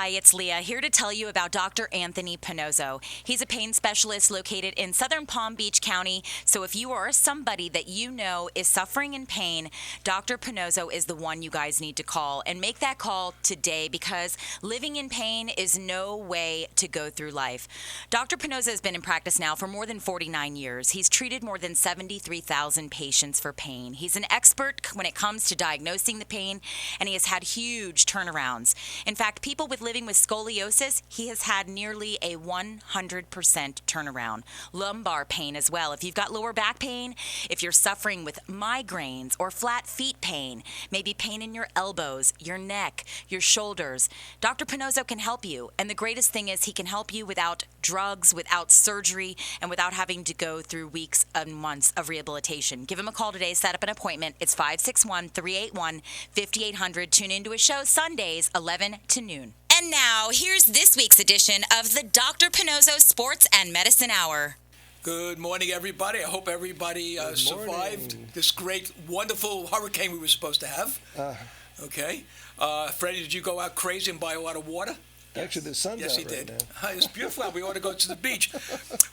Hi, it's Leah here to tell you about Dr. Anthony Pannozzo. He's a pain specialist located in southern Palm Beach County. So if you are somebody that you know is suffering in pain, Dr. Pannozzo is the one you guys need to call. And make that call today because living in pain is no way to go through life. Dr. Pannozzo has been in practice now for more than 49 years. He's treated more than 73,000 patients for pain. He's an expert when it comes to diagnosing the pain, and he has had huge turnarounds. In fact, people living with scoliosis, he has had nearly a 100% turnaround. Lumbar pain as well. If you've got lower back pain, if you're suffering with migraines or flat feet pain, maybe pain in your elbows, your neck, your shoulders, Dr. Pannozzo can help you. And the greatest thing is he can help you without drugs, without surgery, and without having to go through weeks and months of rehabilitation. Give him a call today. Set up an appointment. It's 561-381-5800. Tune into his show Sundays, 11 to noon. And now, here's this week's edition of the Dr. Pannozzo Sports and Medicine Hour. Good morning, everybody. I hope everybody survived this great, wonderful hurricane we were supposed to have. Okay. Freddy, did you go out crazy and buy a lot of water? Actually, the sun's yes, out he right did. now. It's beautiful out. We ought to go to the beach.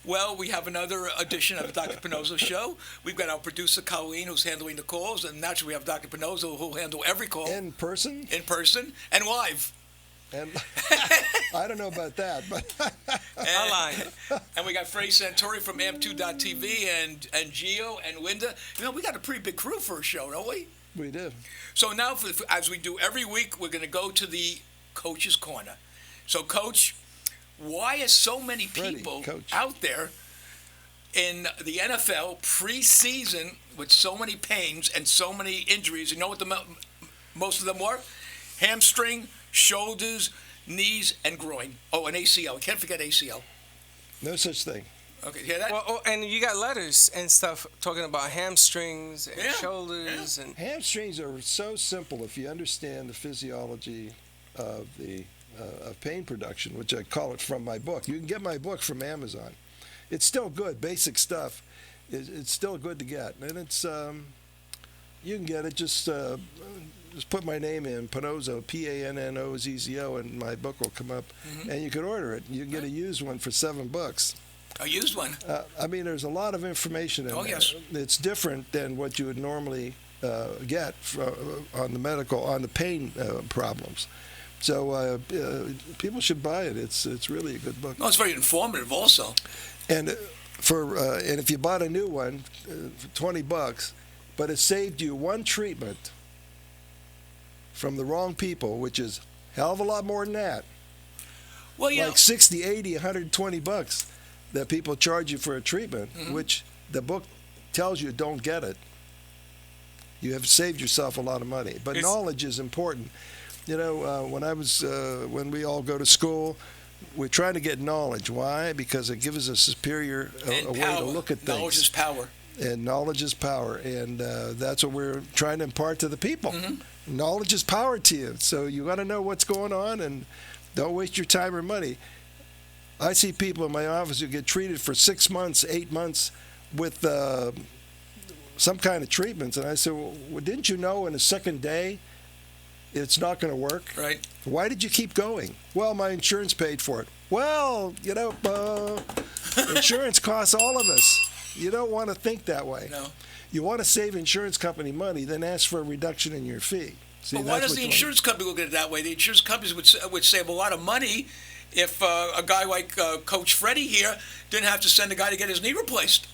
Well, we have another edition of the Dr. Pannozzo Show. We've got our producer, Colleen, who's handling the calls. And naturally, we have Dr. Pannozzo, who'll handle every call. In person? In person and live. And I don't know about that, but and we got Freddy Santori from Amp2.tv and Gio and Linda. You know, we got a pretty big crew for a show, don't we? We do. So now, as we do every week, we're going to go to the Coach's Corner. So, Coach, why are so many people out there in the NFL preseason with so many pains and so many injuries? You know what most of them were? Hamstring, shoulders, knees, and groin. Oh, an ACL. We can't forget ACL. No such thing. Okay, hear that? Well, and you got letters and stuff talking about hamstrings and shoulders. Yeah. And hamstrings are so simple if you understand the physiology of the of pain production, which I call it from my book. You can get my book from Amazon. It's still good. Basic stuff. It's still good to get, and it's you can get it. Just put my name in, Pannozzo, Pannozzo, and my book will come up, and you can order it. You can get a used one for $7. A used one? I mean, there's a lot of information in there. Yes. It's different than what you would normally get on the pain problems. So people should buy it. It's really a good book. No, it's very informative also. And and if you bought a new one, for $20, but it saved you one treatment from the wrong people, which is a hell of a lot more than that. Well, like 60, 80, $120 that people charge you for a treatment, which the book tells you don't get it. You have saved yourself a lot of money. But knowledge is important. You know, when we all go to school, we're trying to get knowledge. Why? Because it gives us a superior way to look at things. Knowledge is power. And knowledge is power. And that's what we're trying to impart to the people. Knowledge is power to you. So you got to know what's going on and don't waste your time or money. I see people in my office who get treated for 6 months, 8 months with some kind of treatments. And I said, well, didn't you know in the second day it's not going to work? Right. Why did you keep going? Well, my insurance paid for it. Well, you know, insurance costs all of us. You don't want to think that way. No. You want to save insurance company money, then ask for a reduction in your fee. See, but why does the insurance company look at it that way? The insurance companies would save a lot of money if a guy like Coach Freddy here didn't have to send a guy to get his knee replaced.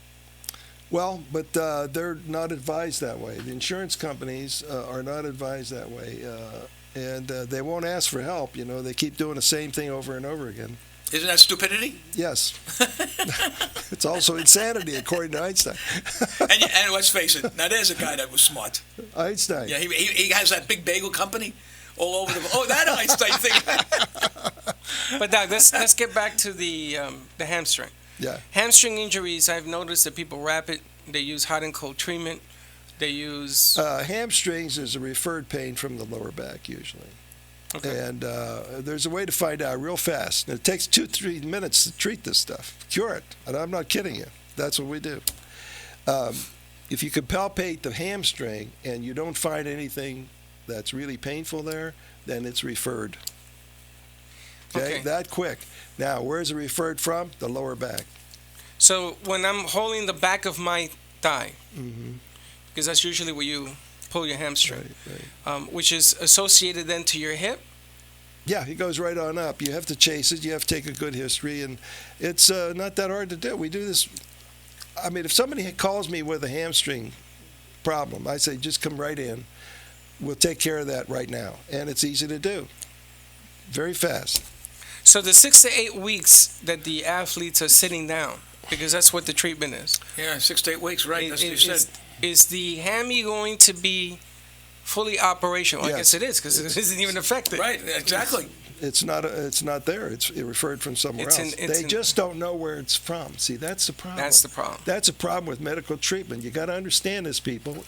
Well, but they're not advised that way. The insurance companies are not advised that way, and they won't ask for help. You know, they keep doing the same thing over and over again. Isn't that stupidity? Yes. It's also insanity, according to Einstein. and let's face it, now there's a guy that was smart. Einstein. Yeah, he has that big bagel company all over the... Oh, that Einstein thing. But Doc, let's get back to the hamstring. Yeah. Hamstring injuries, I've noticed that people wrap it. They use hot and cold treatment. They use... hamstrings is a referred pain from the lower back, usually. Okay. And there's a way to find out real fast. And it takes 2-3 minutes to treat this stuff. Cure it. And I'm not kidding you. That's what we do. If you can palpate the hamstring and you don't find anything that's really painful there, then it's referred. Okay, that quick. Now, where's it referred from? The lower back. So when I'm holding the back of my thigh, because that's usually where you pull your hamstring, which is associated then to your hip. Yeah, it goes right on up. You have to chase it. You have to take a good history, and it's not that hard to do. We do this. I mean, if somebody calls me with a hamstring problem, I say just come right in. We'll take care of that right now, and it's easy to do. Very fast. So the 6 to 8 weeks that the athletes are sitting down, because that's what the treatment is. Yeah, 6 to 8 weeks, right? That's what you said. Is the hammy going to be fully operational? Yes. I guess it is, because it isn't even affected. Right, exactly. It's not there. It referred from somewhere else. They just don't know where it's from. See, that's the problem. That's the problem. That's a problem with medical treatment. You got to understand this, people.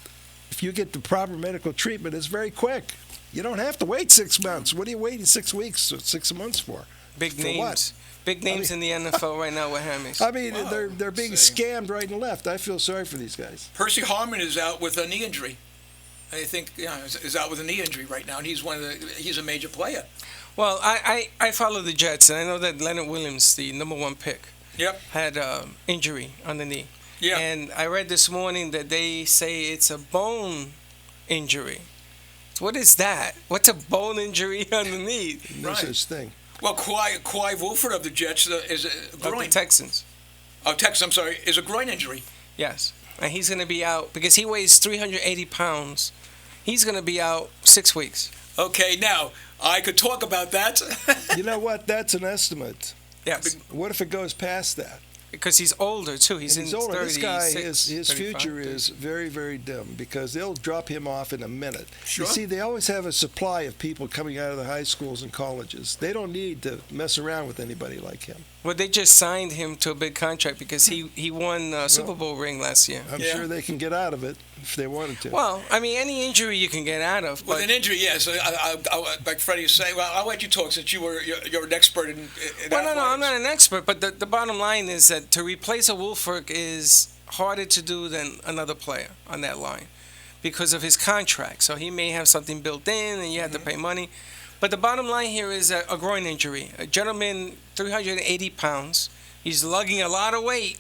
If you get the proper medical treatment, it's very quick. You don't have to wait 6 months. What are you waiting 6 weeks or 6 months for? Big names. What? Big names in the NFL right now with hammies. I mean, they're being scammed right and left. I feel sorry for these guys. Percy Harmon is out with a knee injury. I think is out with a knee injury right now, and he's a major player. Well, I follow the Jets, and I know that Leonard Williams, the number 1 pick, had injury on the knee. Yeah. And I read this morning that they say it's a bone injury. What is that? What's a bone injury on the knee? No such thing. Well, Clive Wolford of the Jets is a groin. Of the Texans. Oh, Texans, I'm sorry, is a groin injury. Yes. And he's going to be out because he weighs 380 pounds. He's going to be out 6 weeks. Okay, now, I could talk about that. You know what? That's an estimate. Yes. What if it goes past that? Because he's older, too. He's older. This guy, his future is very, very dim because they'll drop him off in a minute. Sure. You see, they always have a supply of people coming out of the high schools and colleges. They don't need to mess around with anybody like him. Well, they just signed him to a big contract because he won a Super Bowl ring last year. I'm sure they can get out of it if they wanted to. Well, I mean, any injury you can get out of. With an injury, yes. Like Freddie was saying, well, I'll let you talk since you're an expert in Well, athletics. no, I'm not an expert, but the bottom line is that to replace a Wolford is harder to do than another player on that line because of his contract. So he may have something built in and you have to pay money. But the bottom line here is a groin injury. A gentleman, 380 pounds. He's lugging a lot of weight,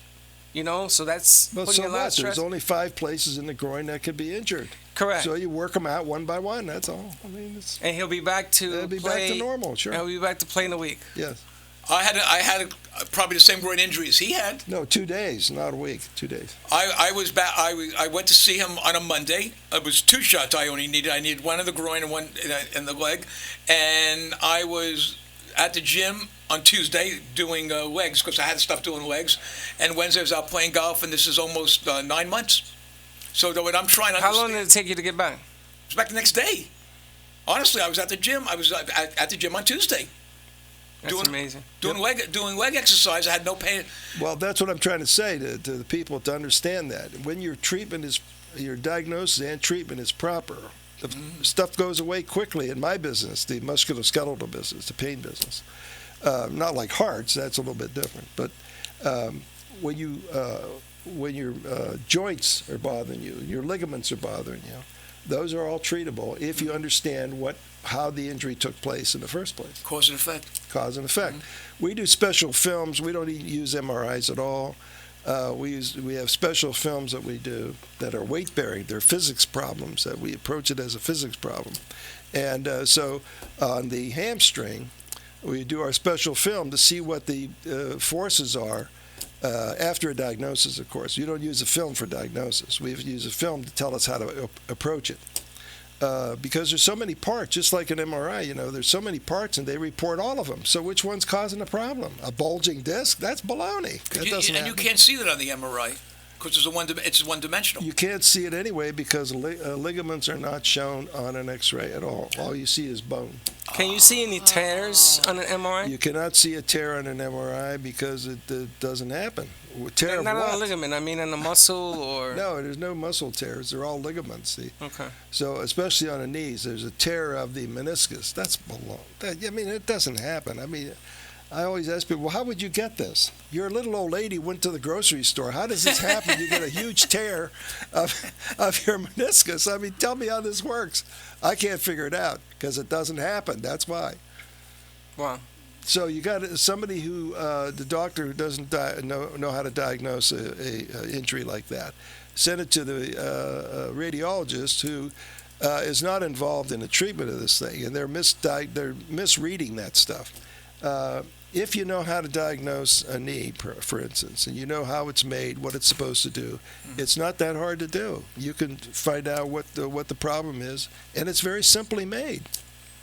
so that's putting a lot of stress. There's only 5 places in the groin that could be injured. Correct. So you work them out one by one. That's all. I mean, and he'll be back to back to normal. Sure. He'll be back to play in a week. Yes. I had probably the same groin injury as he had. No, 2 days, not a week. 2 days. I was back. I went to see him on a Monday. It was 2 shots I only needed. I needed one in the groin and one in the leg. And I was at the gym on Tuesday doing legs because I had stuff doing legs. And Wednesday I was out playing golf, and this is almost 9 months. So what I'm trying to How long did it take you to get back? I was back the next day. Honestly, I was at the gym. I was at the gym on Tuesday. That's amazing. Doing leg exercise, I had no pain. Well, that's what I'm trying to say to the people to understand that when your diagnosis and treatment is proper, the stuff goes away quickly. In my business, the musculoskeletal business, the pain business, not like hearts, that's a little bit different. But when your joints are bothering you, your ligaments are bothering you, those are all treatable if you understand how the injury took place in the first place. Cause and effect. Cause and effect. We do special films. We don't use MRIs at all. We have special films that we do that are weight bearing. They're physics problems that we approach it as a physics problem. And so on the hamstring, we do our special film to see what the forces are after a diagnosis, of course. You don't use a film for diagnosis. We use a film to tell us how to approach it. Because there's so many parts, just like an MRI, there's so many parts and they report all of them. So which one's causing the problem? A bulging disc? That's baloney. That doesn't happen. You can't see that on the MRI because it's one-dimensional. You can't see it anyway because ligaments are not shown on an X-ray at all. All you see is bone. Can you see any tears on an MRI? You cannot see a tear on an MRI because it doesn't happen. Tear not of what? on a ligament. I mean, on a muscle or. No, there's no muscle tears. They're all ligaments. See? Okay. So especially on the knees, there's a tear of the meniscus. That's below. It doesn't happen. I always ask people, well, how would you get this? You're a little old lady, went to the grocery store. How does this happen? You get a huge tear of your meniscus. Tell me how this works. I can't figure it out because it doesn't happen. That's why. Wow. So you got somebody who the doctor who doesn't know how to diagnose a injury like that. Send it to the radiologist who is not involved in the treatment of this thing, and they're misreading that stuff. If you know how to diagnose a knee, for instance, and you know how it's made, what it's supposed to do, it's not that hard to do. You can find out what the problem is, and it's very simply made.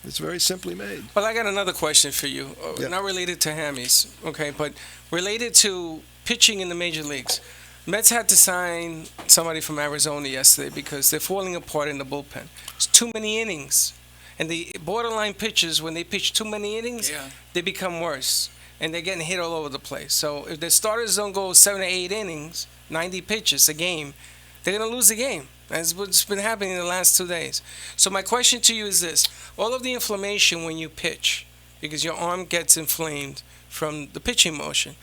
It's very simply made. Well, I got another question for you. Yeah. Not related to hammies, okay, but related to pitching in the major leagues. Mets had to sign somebody from Arizona yesterday because they're falling apart in the bullpen. It's too many innings. And the borderline pitchers, when they pitch too many innings, they become worse. And they're getting hit all over the place. So if the starters don't go 7 or 8 innings, 90 pitches a game, they're going to lose the game. That's what's been happening in the last 2 days. So my question to you is this. All of the inflammation when you pitch, because your arm gets inflamed from the pitching motion,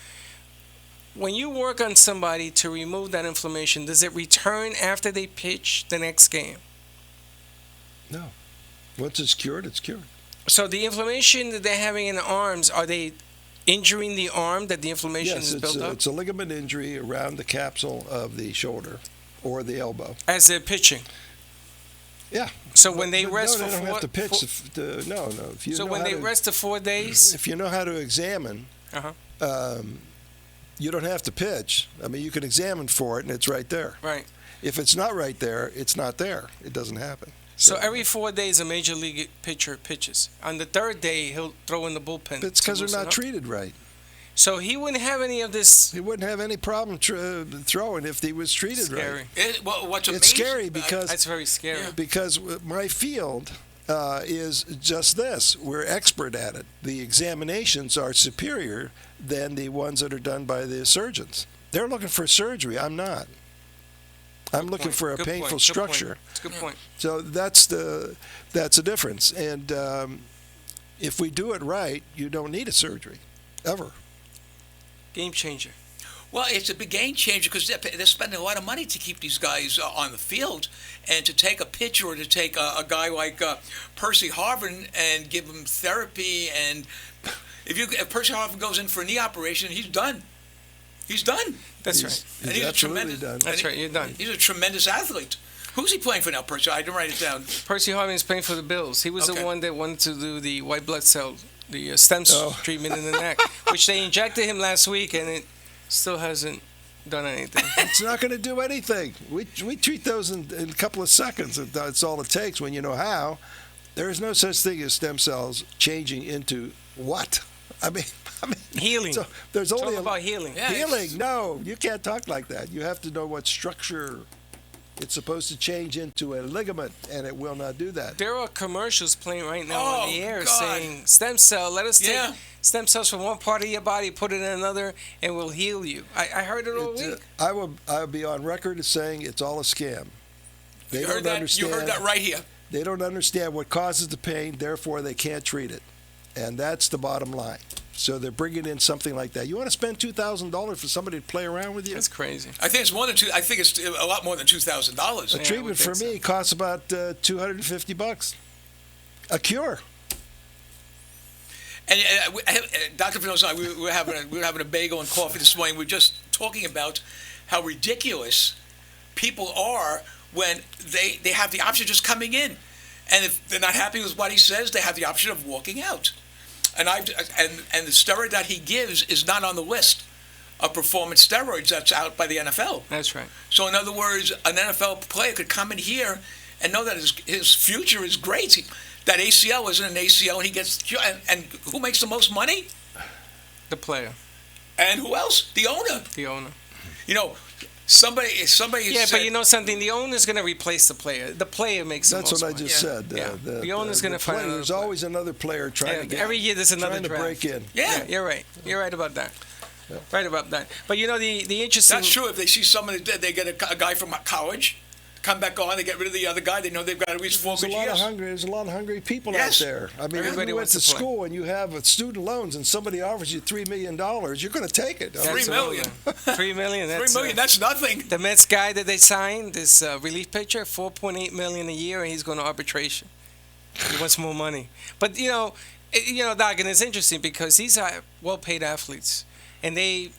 when you work on somebody to remove that inflammation, does it return after they pitch the next game? No. Once it's cured, it's cured. So the inflammation that they're having in the arms, are they injuring the arm that the inflammation is built up? It's a ligament injury around the capsule of the shoulder or the elbow. As they're pitching? Yeah. So when they rest no, for they don't four... have to pitch. No. If you so know when how they to, rest for 4 days? If you know how to examine, you don't have to pitch. I mean, you can examine for it, and it's right there. Right. If it's not right there, it's not there. It doesn't happen. So every 4 days, a major league pitcher pitches. On the third day, he'll throw in the bullpen. It's because they're not treated right. So he wouldn't have any of this. He wouldn't have any problem throwing if he was treated scary. right. What's amazing? It's scary because that's very scary. Because my field is just this: we're expert at it. The examinations are superior than the ones that are done by the surgeons. They're looking for surgery. I'm not. I'm looking for a painful structure. That's a good point. So that's a difference. And if we do it right, you don't need a surgery, ever. Game changer. Well, it's a big game changer because they're spending a lot of money to keep these guys on the field, and to take a pitcher or to take a guy like Percy Harvin and give him therapy. And if Percy Harvin goes in for a knee operation, he's done. He's done. That's right. And he's absolutely done. That's right. You're done. He's a tremendous athlete. Who's he playing for now, Percy? I didn't write it down. Percy Harvin is playing for the Bills. He was the one that wanted to do the white blood cell, the stem cell treatment in the neck, which they injected him last week, and it still hasn't done anything. It's not going to do anything. We treat those in a couple of seconds. That's all it takes when you know how. There is no such thing as stem cells changing into what? I mean, healing. So there's only about healing. Yeah, healing. No, you can't talk like that. You have to know what structure it's supposed to change into a ligament, and it will not do that. There are commercials playing right now on the air God. saying, stem cell, let us take stem cells from one part of your body, put it in another, and we'll heal you. I heard it all week. I will be on record as saying it's all a scam. They don't understand. You heard that right here. They don't understand what causes the pain, therefore they can't treat it. And that's the bottom line. So they're bringing in something like that. You want to spend $2,000 for somebody to play around with you? That's crazy. I think it's more than I think it's a lot more than $2,000. A treatment for me costs about $250. A cure. And Dr. Pannozzo and I, we were having a bagel and coffee this morning. We were just talking about how ridiculous people are when they have the option of just coming in, and if they're not happy with what he says, they have the option of walking out. And the steroid that he gives is not on the list of performance steroids that's out by the NFL. That's right. So in other words, an NFL player could come in here and know that his future is great. That ACL isn't an ACL, and he gets and who makes the most money? The player. And who else? The owner. The owner. You know, somebody. Yeah, but you know something. The owner's going to replace the player. The player makes the most That's what money. I just said. The owner's going to find another There's player. always another player trying to get. Every year there's another trying to draft. break in. Yeah, you're right. You're right about that. Yeah. Right about that. But you know the interesting. That's true. If they see somebody dead, they get a guy from college, come back on, they get rid of the other guy. They know they've got at least 4 good years. There's a lot of hungry people out there. I mean, if you went to school and you have student loans and somebody offers you $3 million, you're going to take it. $3 million. $3 million. $3 million. That's nothing. The Mets guy that they signed, this relief pitcher, $4.8 million a year, and he's going to arbitration. He wants more money. But you know, Doc, and it's interesting because these are well-paid athletes, and they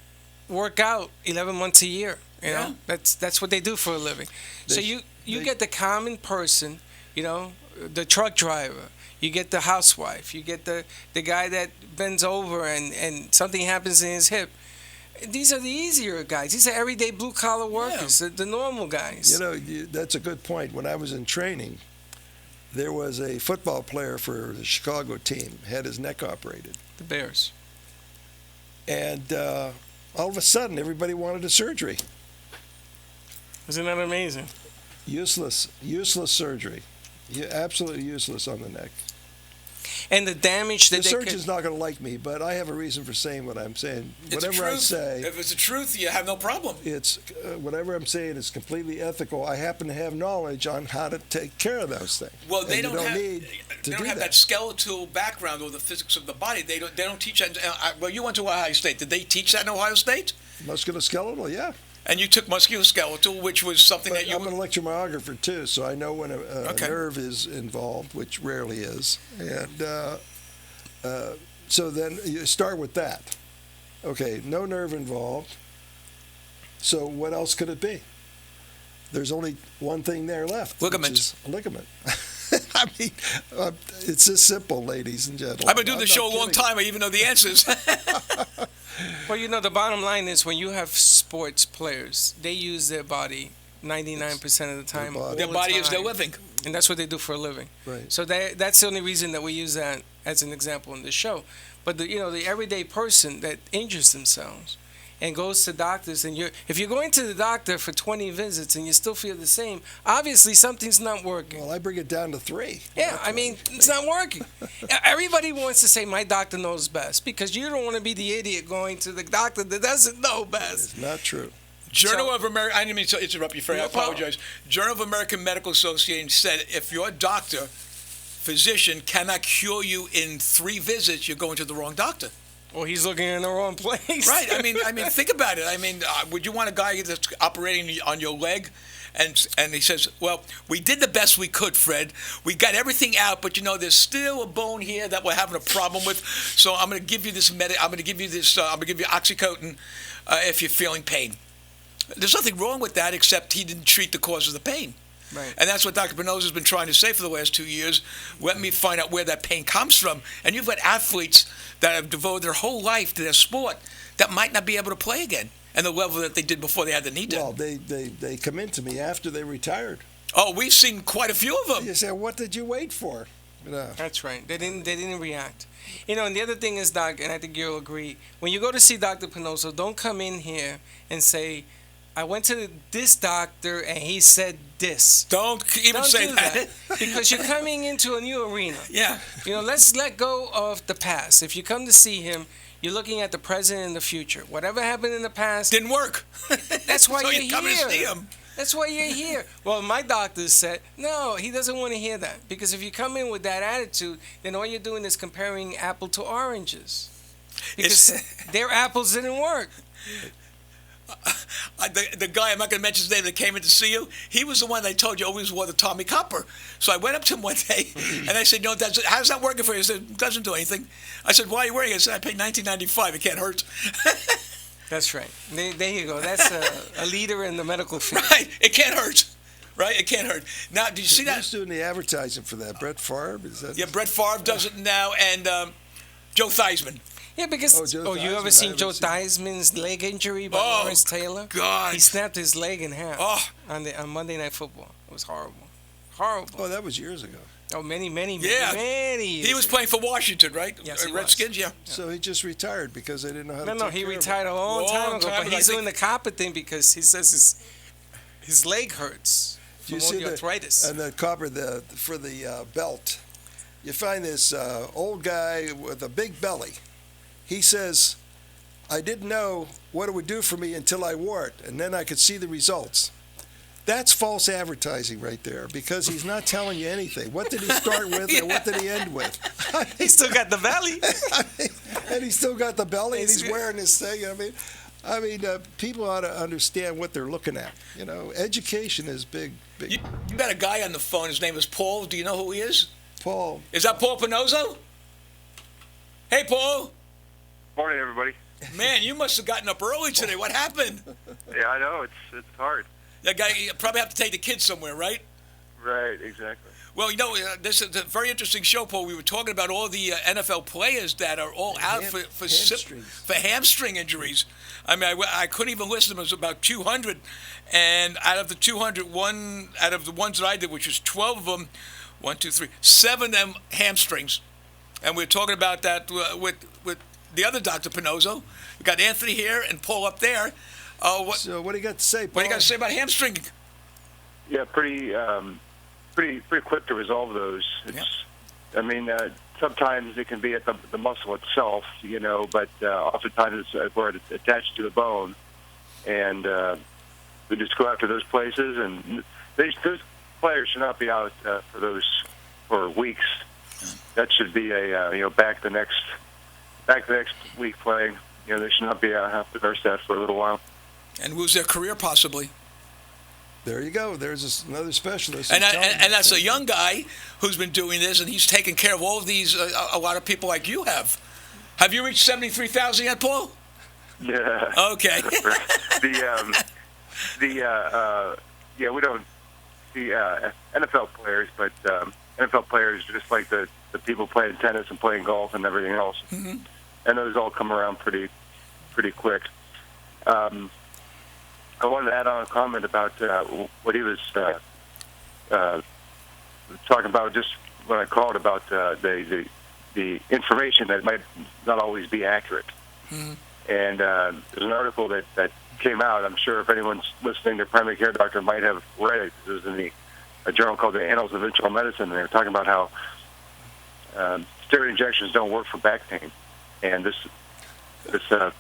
work out 11 months a year. You know, that's what they do for a living. So you get the common person, the truck driver. You get the housewife. You get the guy that bends over and something happens in his hip. These are the easier guys. These are everyday blue-collar workers, the normal guys. That's a good point. When I was in training, there was a football player for the Chicago team, had his neck operated. The Bears. And all of a sudden, everybody wanted a surgery. Isn't that amazing? Useless surgery. Absolutely useless on the neck. And the damage that the surgeon's not going to like me, but I have a reason for saying what I'm saying. Whatever I say, if it's the truth, you have no problem. It's whatever I'm saying is completely ethical. I happen to have knowledge on how to take care of those things. Well, they don't have that skeletal background or the physics of the body. They don't teach that. Well, you went to Ohio State. Did they teach that in Ohio State? Musculoskeletal, yeah. And you took musculoskeletal, which was something that you... I'm an electromyographer, too, so I know when a nerve is involved, which rarely is. And so then you start with that. Okay, no nerve involved. So what else could it be? There's only one thing there left. Ligaments. Which is a ligament. I mean, it's this simple, ladies and gentlemen. I've been doing this show a long time. I even know the answers. Well, the bottom line is when you have sports players, they use their body 99% of the time. Their body is their living. And that's what they do for a living. Right. So that's the only reason that we use that as an example in the show. But the everyday person that injures themselves and goes to doctors, and if you're going to the doctor for 20 visits and you still feel the same, obviously something's not working. Well, I bring it down to 3. Yeah, I mean, it's not working. Everybody wants to say, my doctor knows best, because you don't want to be the idiot going to the doctor that doesn't know best. It's not true. Journal of American... I didn't mean to interrupt you, Freddy. I apologize. Journal of American Medical Association said if your physician cannot cure you in 3 visits, you're going to the wrong doctor. Well, he's looking in the wrong place. Right. I mean, think about it. I mean, would you want a guy that's operating on your leg, and he says, "Well, we did the best we could, Fred. We got everything out, but there's still a bone here that we're having a problem with. So I'm going to give you this I'm going to give you oxycodone if you're feeling pain." There's nothing wrong with that, except he didn't treat the cause of the pain. Right. And that's what Dr. Pannozzo has been trying to say for the last 2 years. Let me find out where that pain comes from. And you've got athletes that have devoted their whole life to their sport that might not be able to play again at the level that they did before they had the knee done. Well, they come into me after they retired. Oh, we've seen quite a few of them. You say, what did you wait for? That's right. They didn't react. And the other thing is, Doc, and I think you'll agree, when you go to see Dr. Pannozzo, don't come in here and say, I went to this doctor and he said this. Don't even say that. Because you're coming into a new arena. Yeah. Let's let go of the past. If you come to see him, you're looking at the present and the future. Whatever happened in the past didn't work. That's why so you're you come here. To see him. That's why you're here. Well, my doctor said, no, he doesn't want to hear that. Because if you come in with that attitude, then all you're doing is comparing apple to oranges. Because their apples didn't work. The guy, I'm not going to mention his name, that came in to see you, he was the one that told you always wore the Tommy Copper. So I went up to him one day, and I said, how's that working for you? He said, it doesn't do anything. I said, why are you wearing it? I said, I paid $19.95. It can't hurt. That's right. There you go. That's a leader in the medical field. Right. It can't hurt. Right? It can't hurt. Now, did you see that? Who's doing the advertising for that? Brett Favre? Yeah, Brett Favre does it now, and Joe Theismann. Yeah, because you ever seen Joe Theismann's leg injury by Lawrence Taylor? God, he snapped his leg in half on Monday Night Football. It was horrible. Oh, that was years ago. Oh, many years. He was playing for Washington, right? Yes, Redskins. Yeah. So he just retired because they didn't know how to. No, he retired a long time ago. But he's doing the copper thing because he says his leg hurts from all the arthritis. And the copper for the belt. You find this old guy with a big belly. He says, I didn't know what it would do for me until I wore it, and then I could see the results. That's false advertising right there, because he's not telling you anything. What did he start with and what did he end with? He still got the belly. And he's still got the belly, and he's wearing this thing. I mean, people ought to understand what they're looking at. Education is big. You got a guy on the phone. His name is Paul. Do you know who he is? Paul. Is that Paul Pannozzo? Hey, Paul. Morning, everybody. Man, you must have gotten up early today. What happened? Yeah, I know it's hard. That guy, you probably have to take the kids somewhere, right? Right, exactly. Well, this is a very interesting show, Paul. We were talking about all the NFL players that are all out for hamstring injuries. I mean, I couldn't even list them. It was about 200. And out of the 200, out of the ones that I did, which was 12 of them, 7 of them hamstrings. And we were talking about that with the other Dr. Pannozzo. We got Anthony here and Paul up there. So what do you got to say, Paul? What do you got to say about hamstring? Yeah, pretty quick to resolve those. I mean, sometimes it can be at the muscle itself, but oftentimes it's where it's attached to the bone, and we just go after those places. And those players should not be out for weeks. That should be a back the next week playing. They should not be have to nurse that for a little while and lose their career possibly. There you go. There's another specialist. And that's a young guy who's been doing this, and he's taken care of all of these, a lot of people like you have. Have you reached 73,000 yet, Paul? Yeah. Okay. We don't see NFL players, but NFL players are just like the people playing tennis and playing golf and everything else. Mm-hmm. And those all come around pretty quick. I wanted to add on a comment about what he was talking about just when I called about the information that might not always be accurate. Mm-hmm. And there's an article that came out. I'm sure if anyone's listening, their primary care doctor might have read it. It was in a journal called the Annals of Internal Medicine, and they were talking about how steroid injections don't work for back pain. And the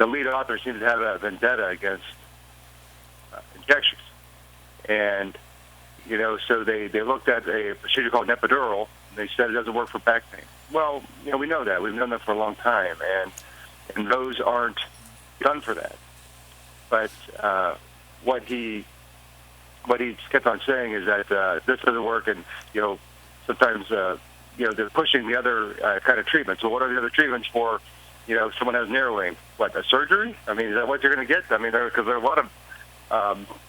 lead author seems to have a vendetta against injections. And, so they looked at a procedure called an epidural, and they said it doesn't work for back pain. Well, we know that. We've known that for a long time, and those aren't done for that. But what he kept on saying is that this doesn't work, and, sometimes, they're pushing the other kind of treatment. So what are the other treatments for, someone has narrowing? What, a surgery? I mean, is that what you're going to get? I mean, because there are a lot of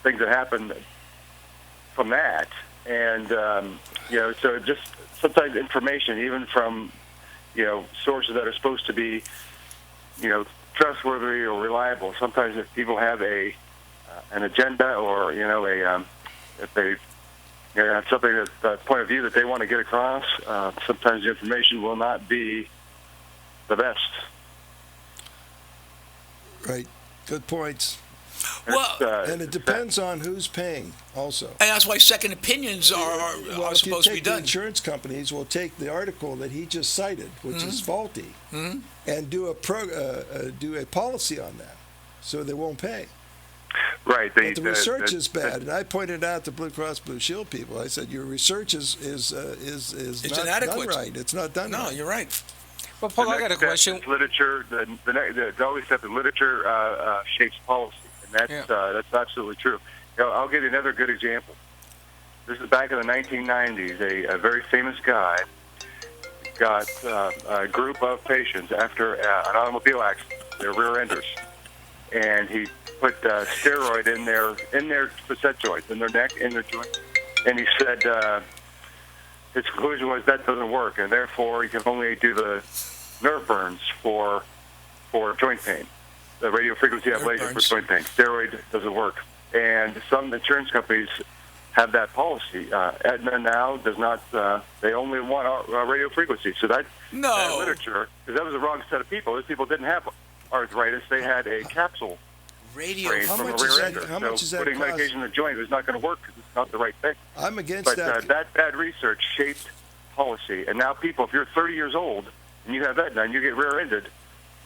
things that happen from that. And, so just sometimes information, even from, sources that are supposed to be, trustworthy or reliable. Sometimes if people have an agenda or, if they have something, a point of view that they want to get across, sometimes the information will not be the best. Right. Good points. Well, and it depends on who's paying also. And that's why second opinions are supposed to be done. The insurance companies will take the article that he just cited, which is faulty, and do a policy on that, so they won't pay. Right. But the research is bad, and I pointed out to Blue Cross Blue Shield people. I said your research is not inadequate. Done right. It's not done right. No, you're right. Well, Paul, I got a question. Literature. The always step in literature shapes policy, and that's absolutely true. I'll give you another good example. This is back in the 1990s. A very famous guy got a group of patients after an automobile accident. They're rear-enders, and he put steroid in their facet joints, in their neck, in their joint, and he said his conclusion was that doesn't work, and therefore he can only do the nerve burns for joint pain, the radio frequency ablation for joint pain. Steroid doesn't work, and some insurance companies have that policy. Aetna now does not. They only want radio frequency. So that literature, because that was the wrong set of people. Those people didn't have arthritis; they had a capsule. Radio. How much is that putting medication in the joint is not going to work because it's not the right thing. I'm against that. But that bad research shaped policy, and now people, if you're 30 years old and you have Aetna and you get rear-ended,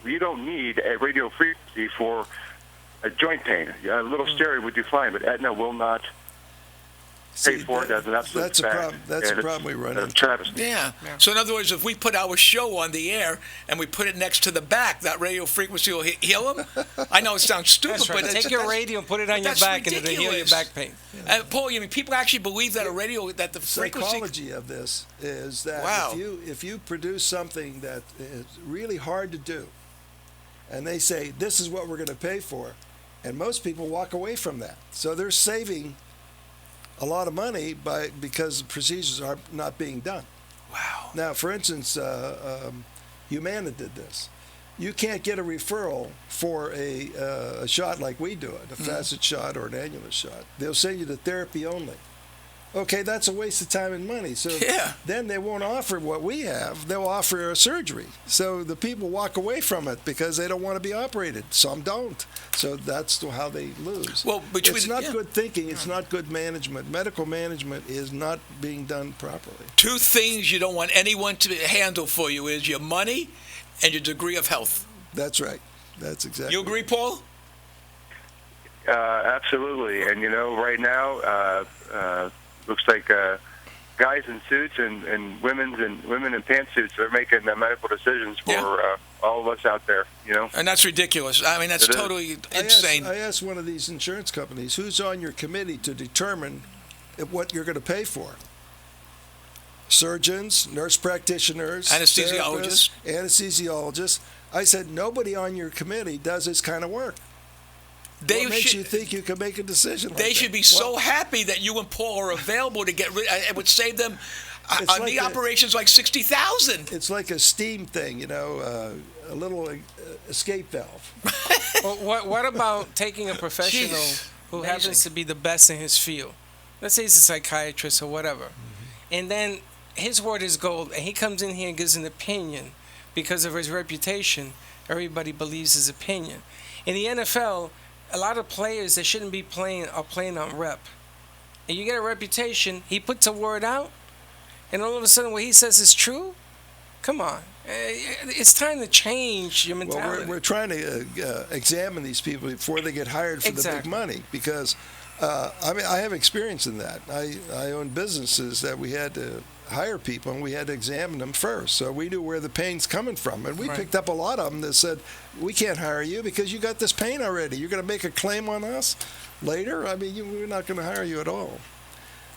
you don't need a radio frequency for a joint pain. A little steroid would do fine, but Aetna will not pay for it as an absolute that's fact. a problem. That's a problem we run into. Travesty. Yeah. So in other words, if we put our show on the air and we put it next to the back, that radio frequency will heal them. I know it sounds stupid, That's right. but Take your radio and put it on your back, and it'll heal your back pain. Paul, you mean people actually believe that a radio, that the frequency? Psychology of this is that Wow. if you produce something that is really hard to do, and they say this is what we're going to pay for, and most people walk away from that, so they're saving a lot of money because procedures are not being done. Wow. Now, for instance, Humana did this. You can't get a referral for a shot like we do it, a facet shot or an annular shot. They'll send you to therapy only. Okay, that's a waste of time and money. So then they won't offer what we have. They'll offer a surgery. So the people walk away from it because they don't want to be operated. Some don't. So that's how they lose. Well, it's not good thinking. It's not good management. Medical management is not being done properly. Two things you don't want anyone to handle for you is your money and your degree of health. That's right. That's exactly. You agree, Paul? Absolutely. And right now, looks like guys in suits and women in pantsuits are making medical decisions for all of us out there. And that's ridiculous. I mean, that's totally insane. I asked one of these insurance companies, who's on your committee to determine what you're going to pay for? Surgeons, nurse practitioners, anesthesiologists. I said, nobody on your committee does this kind of work. What makes you think you can make a decision like that? They should be so happy that you and Paul are available to get rid. It would save them on the operations like $60,000. It's like a steam thing, a little escape valve. Well, what about taking a professional who happens to be the best in his field? Let's say he's a psychiatrist or whatever, and then his word is gold, and he comes in here and gives an opinion because of his reputation. Everybody believes his opinion. In the NFL, a lot of players that shouldn't be playing are playing on rep. And you get a reputation, he puts a word out, and all of a sudden what he says is true? Come on. It's time to change your mentality. Well, we're trying to examine these people before they get hired for the big money because, I have experience in that. I own businesses that we had to hire people and we had to examine them first. So we knew where the pain's coming from. And we picked up a lot of them that said, we can't hire you because you got this pain already. You're going to make a claim on us later? I mean, we're not going to hire you at all.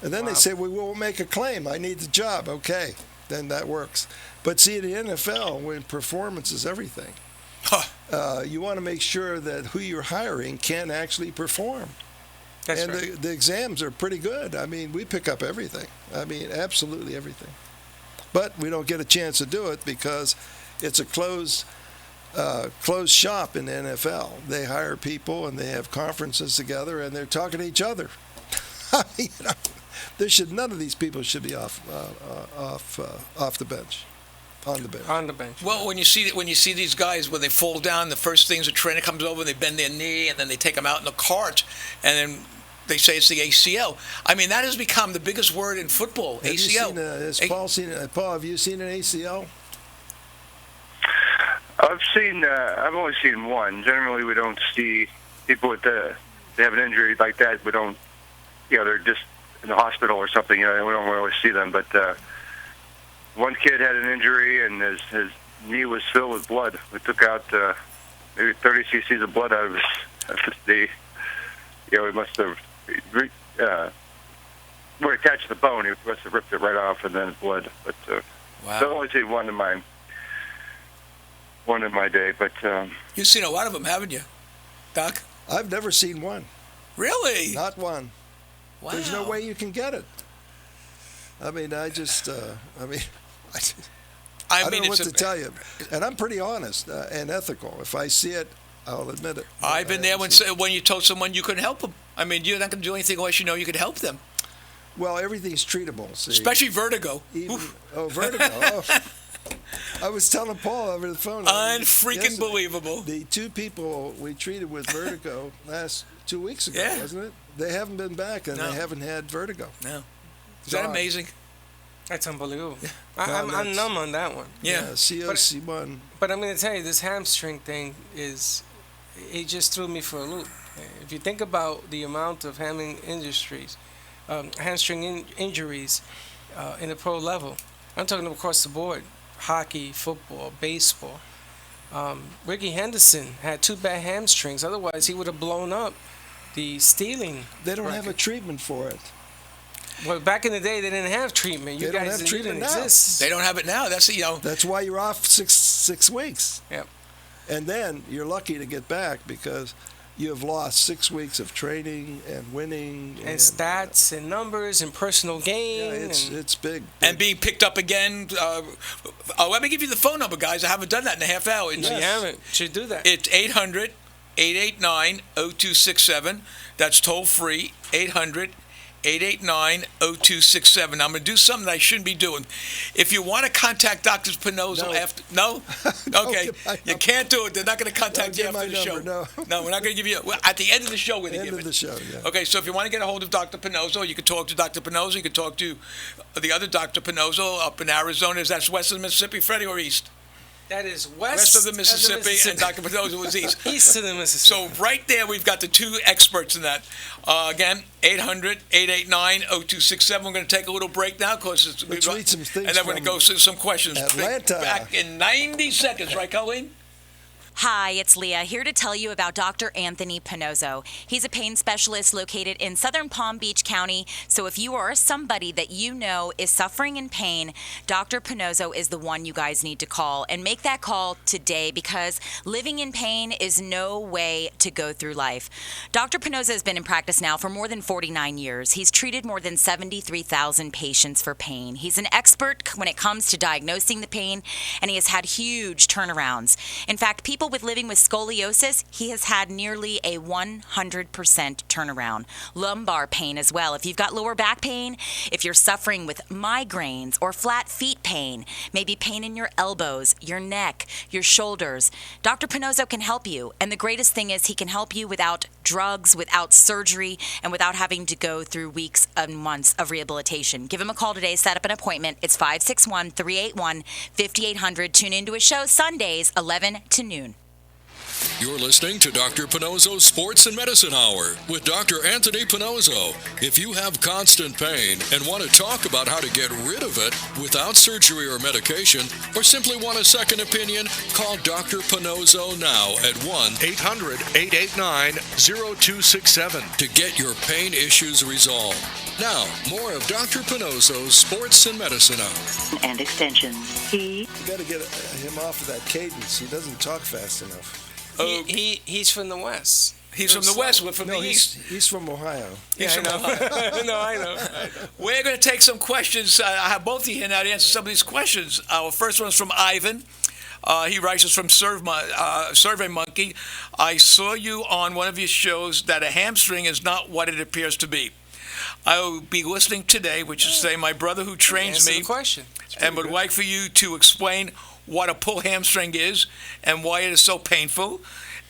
And then they say, we will make a claim. I need the job. Okay, then that works. But see, in the NFL, when performance is everything, you want to make sure that who you're hiring can actually perform. That's and right. the exams are pretty good. I mean, we pick up everything. I mean, absolutely everything. But we don't get a chance to do it because it's a closed shop in the NFL. They hire people and they have conferences together and they're talking to each other. I mean, none of these people should be off the bench. On the bench. On the bench. Well, when you see these guys when they fall down, the first thing is a trainer comes over, they bend their knee, and then they take them out in the cart, and then they say it's the ACL. I mean, that has become the biggest word in football. Have ACL. Paul, have you seen an ACL? I've only seen one. Generally, we don't see people with they have an injury like that. We don't, they're just in the hospital or something. We don't always see them, but. One kid had an injury, and his knee was filled with blood. We took out maybe 30 cc's of blood out of his knee. We must have where it attached the bone. He must have ripped it right off, and then it's blood. But I've only seen one in my day. But you've seen a lot of them, haven't you, Doc? I've never seen one. Really? Not one. Wow. There's no way you can get it. I mean, I don't know what to tell you. And I'm pretty honest and ethical. If I see it, I'll admit it. I've been there when you told someone you couldn't help them. I mean, you're not going to do anything unless you know you can help them. Well, everything's treatable. See? Especially vertigo. Vertigo. Oh. I was telling Paul over the phone. Unfreaking believable. The two people we treated with vertigo 2 weeks ago, wasn't it? They haven't been back, and they haven't had vertigo. No. Is that amazing? That's unbelievable. Yeah. I'm numb on that one. Yeah. COC1. But I'm going to tell you, this hamstring thing it just threw me for a loop. If you think about the amount of hamstring injuries hamstring injuries in the pro level. I'm talking across the board: hockey, football, baseball. Ricky Henderson had 2 bad hamstrings. Otherwise, he would have blown up the stealing. They don't record. have a treatment for it. Well, back in the day, they didn't have treatment. You They don't guys have treatment didn't now. exist. They don't have it now. That's That's why you're off six weeks. Yep. And then you're lucky to get back because you have lost 6 weeks of training and winning And stats and numbers and personal gain. Yeah, it's big. and being picked up again. Let me give you the phone number, guys. I haven't done that in a half hour. No, you haven't. Should do that. It's 800-889-0267. That's toll free. 800-889-0267. I'm going to do something I shouldn't be doing. If you want to contact Dr. Pannozzo No. after... No? Okay. give my You number. can't do it. They're not going to contact you Don't after give the my show. number, No, we're not going to give you... Well, at the end of the show, we're going to End give of it. the show, yeah. Okay, so if you want to get a hold of Dr. Pannozzo, you can talk to Dr. Pannozzo. You can talk to the other Dr. Pannozzo up in Arizona. That's west of the Mississippi, Freddie, or east? That is West of the Mississippi, and Dr. Pannozzo was east. East of the Mississippi. So right there, we've got the 2 experts in that. Again, 800-889-0267. We're going to take a little break now because Let's read some things and then we're going to go through some questions. Atlanta. Back in 90 seconds, right, Colleen? Hi, it's Leah, here to tell you about Dr. Anthony Pannozzo. He's a pain specialist located in southern Palm Beach County, so if you or somebody that you know is suffering in pain, Dr. Pannozzo is the one you guys need to call. And make that call today because living in pain is no way to go through life. Dr. Pannozzo has been in practice now for more than 49 years. He's treated more than 73,000 patients for pain. He's an expert when it comes to diagnosing the pain, and he has had huge turnarounds. In fact, people living with scoliosis, he has had nearly a 100% turnaround. Lumbar pain as well. If you've got lower back pain, if you're suffering with migraines or flat feet pain, maybe pain in your elbows, your neck, your shoulders, Dr. Pannozzo can help you. And the greatest thing is he can help you without drugs, without surgery, and without having to go through weeks and months of rehabilitation. Give him a call today. Set up an appointment. It's 561-381-5800. Tune into his show Sundays, 11 to noon. You're listening to Dr. Pannozzo's Sports and Medicine Hour with Dr. Anthony Pannozzo. If you have constant pain and want to talk about how to get rid of it without surgery or medication, or simply want a second opinion, call Dr. Pannozzo now at 1-800-889-0267 to get your pain issues resolved. Now, more of Dr. Pannozzo's Sports and Medicine Hour. And extensions. You got to get him off of that cadence. He doesn't talk fast enough. He's from the West. He's from the West. We're from the East. He's from Ohio. He's from Ohio. No, I know. We're going to take some questions. I have both of you here now to answer some of these questions. Our first one's from Ivan. He writes us from Survey Monkey. I saw you on one of your shows that a hamstring is not what it appears to be. I will be listening today, which is to say my brother who trains me, and would like for you to explain what a pull hamstring is and why it is so painful,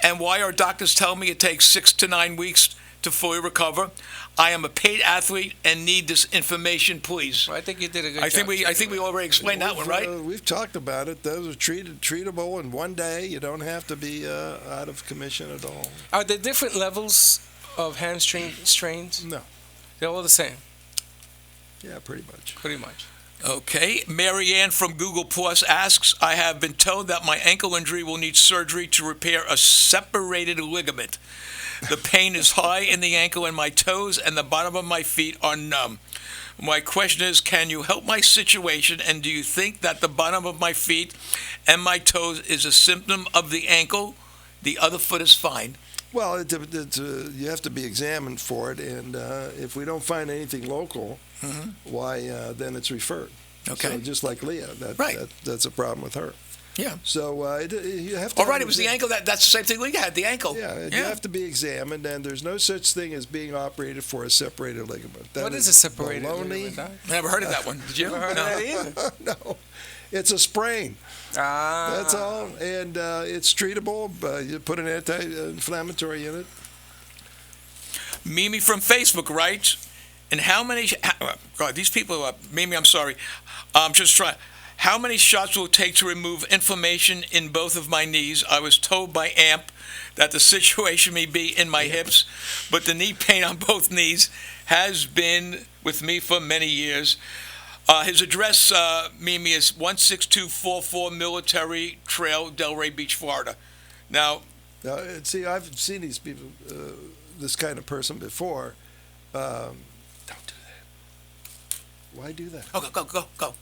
and why our doctors tell me it takes 6 to 9 weeks to fully recover. I am a paid athlete and need this information, please. Well, I think you did a good job. I think we already explained that one, right? We've talked about it. Those are treatable in one day. You don't have to be out of commission at all. Are there different levels of hamstring strains? No. They're all the same? Yeah, pretty much. Pretty much. Okay. Marianne from Google Plus asks, I have been told that my ankle injury will need surgery to repair a separated ligament. The pain is high in the ankle and my toes and the bottom of my feet are numb. My question is, can you help my situation, and do you think that the bottom of my feet and my toes is a symptom of the ankle? The other foot is fine. Well, you have to be examined for it, and if we don't find anything local, why then it's referred. Okay. So just like Leah, that's a problem with her. Yeah. So you have to. All right, it was the ankle. That's the same thing Leah had, the ankle. Yeah, you have to be examined, and there's no such thing as being operated for a separated ligament. What is a separated ligament? I never heard of that one. Did you? Never heard of that either. No, it's a sprain. Ah. That's all, and it's treatable. You put an anti-inflammatory in it. Mimi from Facebook writes, and how many? God, these people. Mimi, I'm sorry. I'm just trying. How many shots will it take to remove inflammation in both of my knees? I was told by AMP that the situation may be in my hips, but the knee pain on both knees has been with me for many years. His address, Mimi, is 16244 Military Trail, Delray Beach, Florida. Now, see, I've seen these people, this kind of person before. Don't do that. Why do that? Oh, go.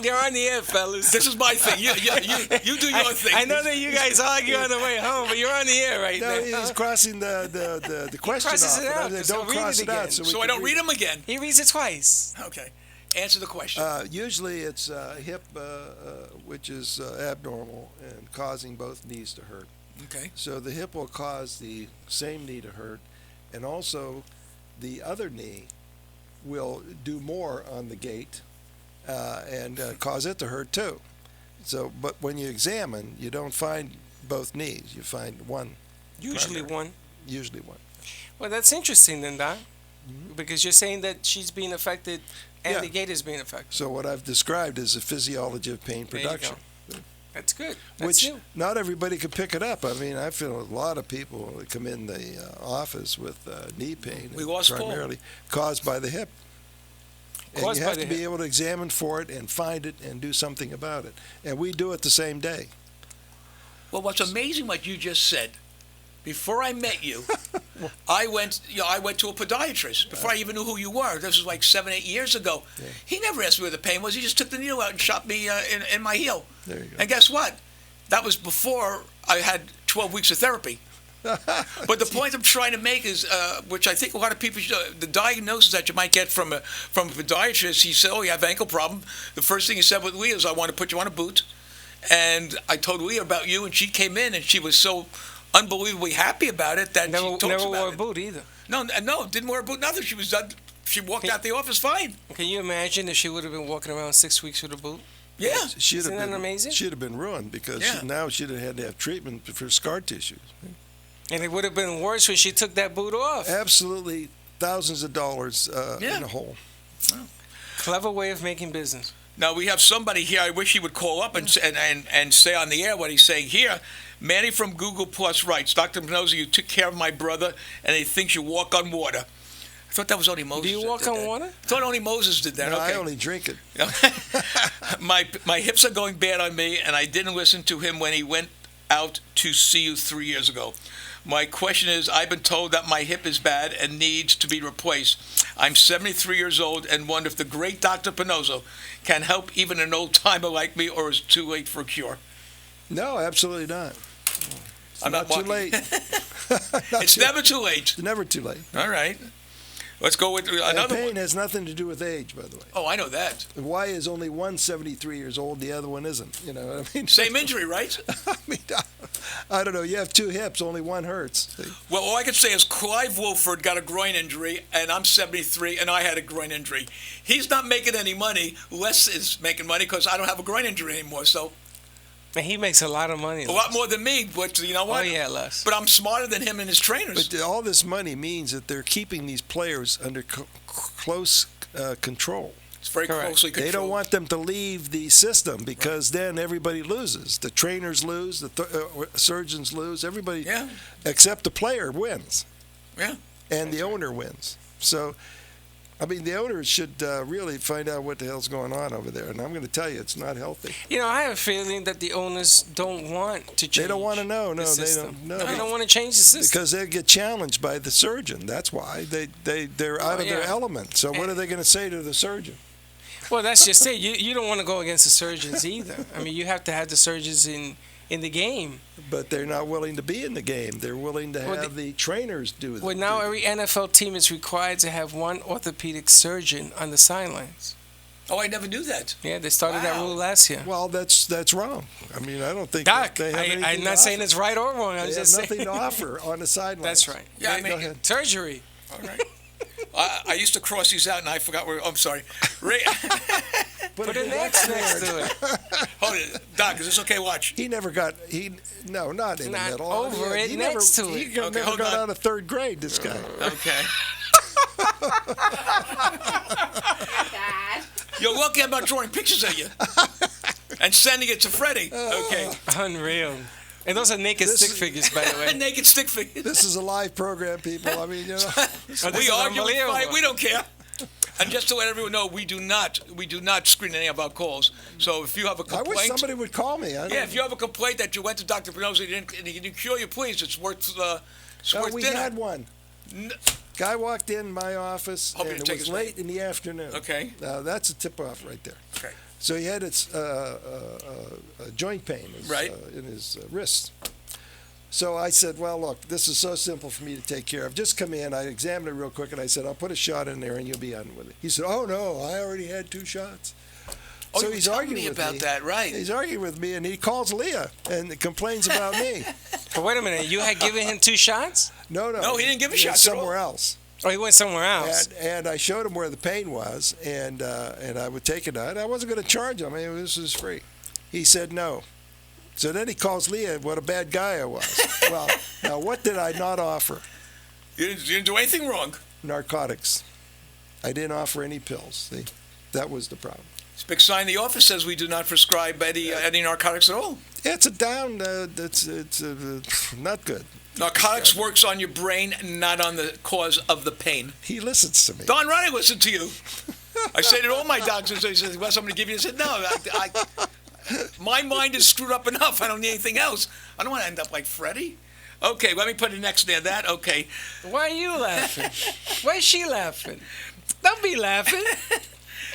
You're on the air, fellas. This is my thing. You do your thing. I know that you guys argue on the way home, but you're on the air right now. No, he's crossing the question off. It out, Don't cross it out. So I don't read them again. He reads it twice. Okay. Answer the question. Usually it's hip, which is abnormal and causing both knees to hurt. Okay. So the hip will cause the same knee to hurt, and also the other knee will do more on the gait and cause it to hurt too. So, but when you examine, you don't find both knees. You find one. Usually one. Usually one. Well, that's interesting then, Doc, because you're saying that she's being affected and the gait is being affected. So what I've described is the physiology of pain production. That's good. That's Which not everybody can pick it up. I mean, I feel a lot of people that come in the office with knee pain, We lost primarily caused by the hip. And you have to be able to examine for it and find it and do something about it. And we do it the same day. Well, what's amazing what you just said. Before I met you, I went to a podiatrist before I even knew who you were. This was like 7-8 years ago. Yeah. He never asked me where the pain was. He just took the needle out and shot me in my heel. There you go. And guess what? That was before I had 12 weeks of therapy. But the point I'm trying to make is, which I think a lot of people, the diagnosis that you might get from a podiatrist, he said, "Oh, you have ankle problem." The first thing he said with Leah is, "I want to put you on a boot." And I told Leah about you, and she came in, and she was so unbelievably happy about it that she told us about it. Never wore a boot either. No, didn't wear a boot. Nothing. She was done. She walked out the office fine. Can you imagine if she would have been walking around 6 weeks with a boot? Yeah. Isn't that amazing? She'd have been ruined because now she'd have had to have treatment for scar tissues. And it would have been worse when she took that boot off. Absolutely, thousands of dollars in a hole. Wow. Clever way of making business. Now we have somebody here. I wish he would call up and say on the air what he's saying here. Manny from Google Plus writes, "Dr. Pannozzo, you took care of my brother, and he thinks you walk on water." I thought that was only Moses. Do you walk on water? I thought only Moses did that. No, okay. I only drink it. My hips are going bad on me, and I didn't listen to him when he went out to see you 3 years ago. My question is, I've been told that my hip is bad and needs to be replaced. I'm 73 years old and wonder if the great Dr. Pannozzo can help even an old-timer like me, or is it too late for a cure? No, absolutely not. I'm not too late. It's never too late. It's never too late. All right. Let's go with another pain one. has nothing to do with age, by the way. Oh, I know that. Why is only one 73 years old, the other one isn't? You know what I mean? Same injury, right? I mean, I don't know. You have two hips, only one hurts. Well, all I can say is Clive Wolford got a groin injury, and I'm 73, and I had a groin injury. He's not making any money. Les is making money because I don't have a groin injury anymore. So. And he makes a lot of money. A lot more than me, but you know what? Oh, yeah, Les. But I'm smarter than him and his trainers. But all this money means that they're keeping these players under close control. It's very closely controlled. They don't want them to leave the system because then everybody loses. The trainers lose, the surgeons lose, everybody except the player wins. Yeah. And the owner wins. So, I mean, the owners should really find out what the hell's going on over there. And I'm going to tell you, it's not healthy. You know, I have a feeling that the owners don't want to change. They don't want to know. No, they don't. No, they don't want to change the system because they get challenged by the surgeon. That's why they're out of their element. So what are they going to say to the surgeon? Well, that's just it. You don't want to go against the surgeons either. I mean, you have to have the surgeons in the game. But they're not willing to be in the game. They're willing to have the trainers do it. Well, now every NFL team is required to have one orthopedic surgeon on the sidelines. Oh, I never knew that. Yeah, they started that rule last year. Well, that's wrong. I mean, I don't think Doc, they have anything I'm not saying it's right or wrong. I'm they just have nothing to offer on the sidelines. That's right. Yeah, I mean, go ahead. Surgery. All right. I used to cross these out, and I forgot where. I'm sorry. Put an X next to it. Hold it, Doc. Is this okay? Watch. He never got. No, not in the middle. Over it, next to it. He never got out of third grade. This guy. Okay. You're lucky I'm not drawing pictures of you and sending it to Freddy. Okay. Unreal. And those are naked stick figures, by the way. Naked stick figures. This is a live program, people. I mean, you know. We argue, we fight, we don't care. And just to let everyone know, we do not screen any of our calls. So if you have a complaint, I wish somebody would call me. If you have a complaint that you went to Dr. Pannozzo and he didn't cure you, please, it's worth we dinner. had one. Guy walked in my office, and it was late in the afternoon. Okay. Now, that's a tip-off right there. Okay. So he had joint pain in his wrist. So I said, well, look, this is so simple for me to take care of. Just come in. I examined it real quick, and I said, I'll put a shot in there, and you'll be on with it. He said, oh, no, I already had 2 shots. Oh, so he's arguing with about me. that, right? He's arguing with me, and he calls Leah and complains about me. But wait a minute, you had given him 2 shots? No. No, he didn't give a shot somewhere else. Oh, he went somewhere else. And I showed him where the pain was, and I would take it out. I wasn't going to charge him. I mean, this is free. He said no. So then he calls Leah, what a bad guy I was. Well, now what did I not offer? You didn't do anything wrong. Narcotics. I didn't offer any pills. See? That was the problem. It's a big sign in the office says we do not prescribe any narcotics at all. It's a down. It's not good. Narcotics works on your brain, not on the cause of the pain. He listens to me. Don Ronnie listened to you. I say to all my doctors, they said, well, somebody give you. I said, no, my mind is screwed up enough. I don't need anything else. I don't want to end up like Freddy. Okay, let me put it next to that. Okay. Why are you laughing? Why is she laughing? Don't be laughing.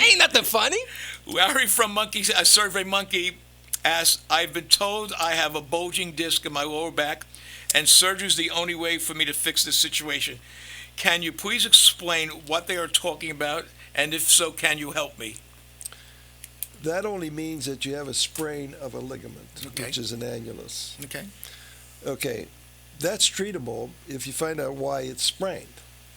Ain't nothing funny. Larry from Survey Monkey asks, I've been told I have a bulging disc in my lower back, and surgery is the only way for me to fix this situation. Can you please explain what they are talking about, and if so, can you help me? That only means that you have a sprain of a ligament, which is an annulus. Okay. Okay. That's treatable if you find out why it's sprained.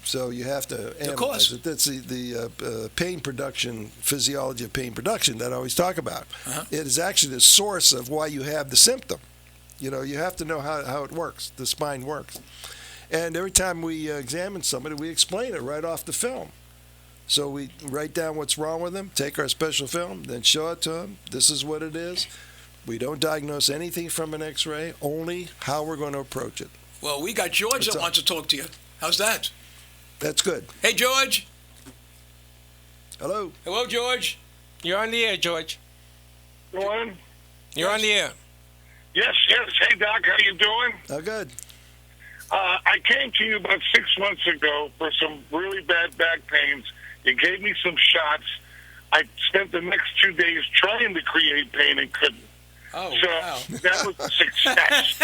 So you have to analyze it. That's the pain production, physiology of pain production that I always talk about. Uh-huh. It is actually the source of why you have the symptom. You know, you have to know how it works, the spine works. And every time we examine somebody, we explain it right off the film. So we write down what's wrong with them, take our special film, then show it to them. This is what it is. We don't diagnose anything from an X-ray, only how we're going to approach it. Well, we got George that wants to talk to you. How's that? That's good. Hey, George. Hello. Hello, George. You're on the air, George. Go on. You're on the air. Yes. Hey, Doc, how you doing? Oh, good. I came to you about 6 months ago for some really bad back pains. You gave me some shots. I spent the next 2 days trying to create pain and couldn't. Oh, so wow. That was a success.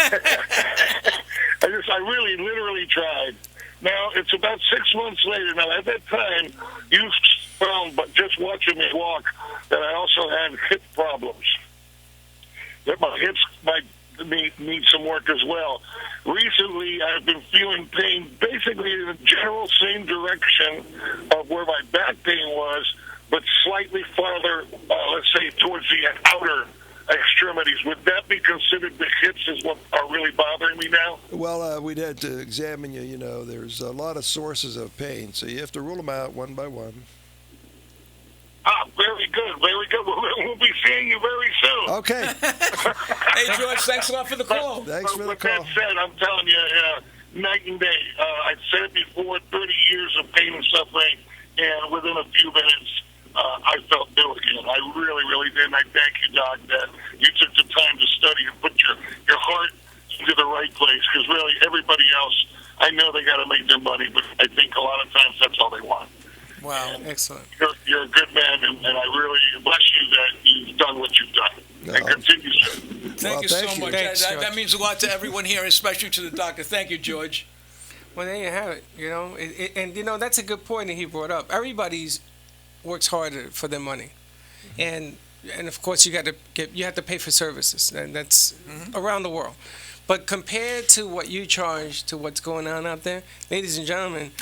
I really, literally tried. Now, it's about 6 months later. Now, at that time, you found, but just watching me walk, that I also had hip problems. That my hips might need some work as well. Recently, I've been feeling pain basically in the general same direction of where my back pain was, but slightly farther, let's say, towards the outer extremities. Would that be considered the hips is what are really bothering me now? Well, we'd have to examine you. You know, there's a lot of sources of pain, so you have to rule them out one by one. Very good, very good. We'll be seeing you very soon. Okay. Hey, George, thanks a lot for the call. Thanks for the with call. That said, I'm telling you, night and day. I've said it before, 30 years of pain and suffering, and within a few minutes, I felt new again. I really, really did, and I thank you, Doc, that you took the time to study and put your heart into the right place, because really everybody else, I know they got to make their money, but I think a lot of times that's all they want. Wow, excellent. You're a good man, and I really bless you that you've done what you've done. No. And continue, sir. Thank you so much. Thanks, that means a lot to everyone here, especially to the doctor. Thank you, George. Well, there you have it. You know, and you know that's a good point that he brought up. Everybody's works harder for their money, and of course you have to pay for services, and that's around the world. But compared to what you charge to what's going on out there, ladies and gentlemen,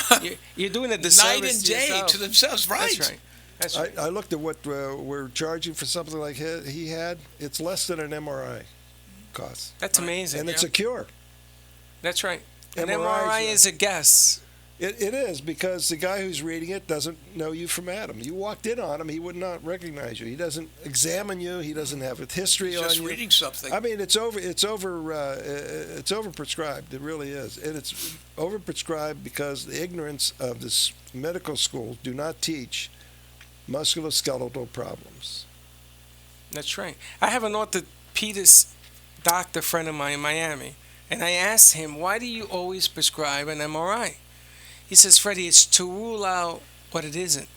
you're doing a disservice night and day to themselves, right? That's right. That's right. I looked at what we're charging for something like he had. It's less than an MRI cost. That's amazing. And it's a cure. That's right. An MRI MRI is a guess. It is, because the guy who's reading it doesn't know you from Adam. You walked in on him, he would not recognize you. He doesn't examine you. He doesn't have a history on you. Just reading something. I mean, it's overprescribed. It really is, and it's overprescribed because the ignorance of this medical school do not teach musculoskeletal problems. That's right. I have an orthopedist doctor friend of mine in Miami, and I asked him, why do you always prescribe an MRI? He says, Freddie, it's to rule out what it isn't.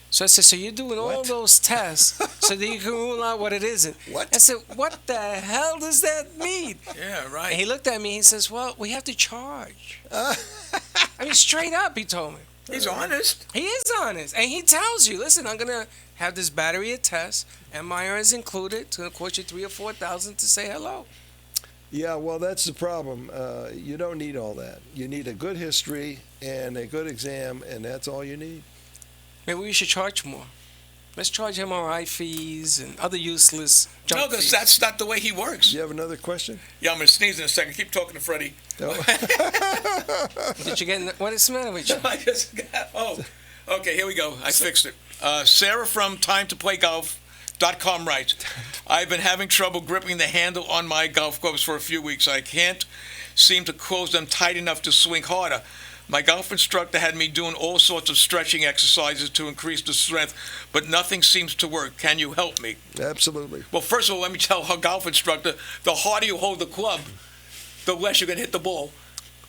So I said, so you're doing all those tests so that you can rule out what it isn't? What? I said, what the hell does that mean? Yeah, right. And he looked at me, he says, well, we have to charge. I mean, straight up, he told me. He's honest. He is honest. And he tells you, listen, I'm going to have this battery of tests, MRI is included. It's going to cost you $3,000 or $4,000 to say hello. Yeah, well, that's the problem. You don't need all that. You need a good history and a good exam, and that's all you need. Maybe we should charge more. Let's charge MRI fees and other useless junk No, because fees. that's not the way he works. You have another question? Yeah, I'm going to sneeze in a second. Keep talking to Freddie. No. Did you get? What is the matter with you? I just got, okay, here we go. I fixed it. Sarah from TimeToPlayGolf.com writes, I've been having trouble gripping the handle on my golf clubs for a few weeks. I can't seem to close them tight enough to swing harder. My golf instructor had me doing all sorts of stretching exercises to increase the strength, but nothing seems to work. Can you help me? Absolutely. Well, first of all, let me tell her golf instructor, the harder you hold the club, the less you're going to hit the ball.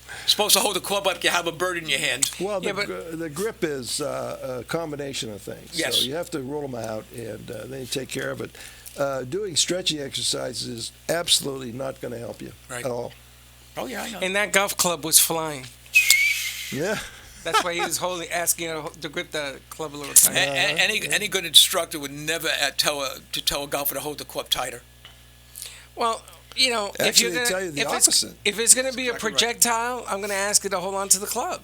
You're supposed to hold the club like you have a bird in your hand. Well, the grip is a combination of things. Yes. So you have to roll them out, and then you take care of it. Doing stretching exercises is absolutely not going to help you at all. Oh, yeah, I know. And that golf club was flying. Yeah. That's why he was asking her to grip the club a little tighter. Any good instructor would never tell a golfer to hold the club tighter. Well, you know, Actually, if you're they tell you the opposite. If it's going to be a exactly projectile, I'm going to ask her to hold on to the club.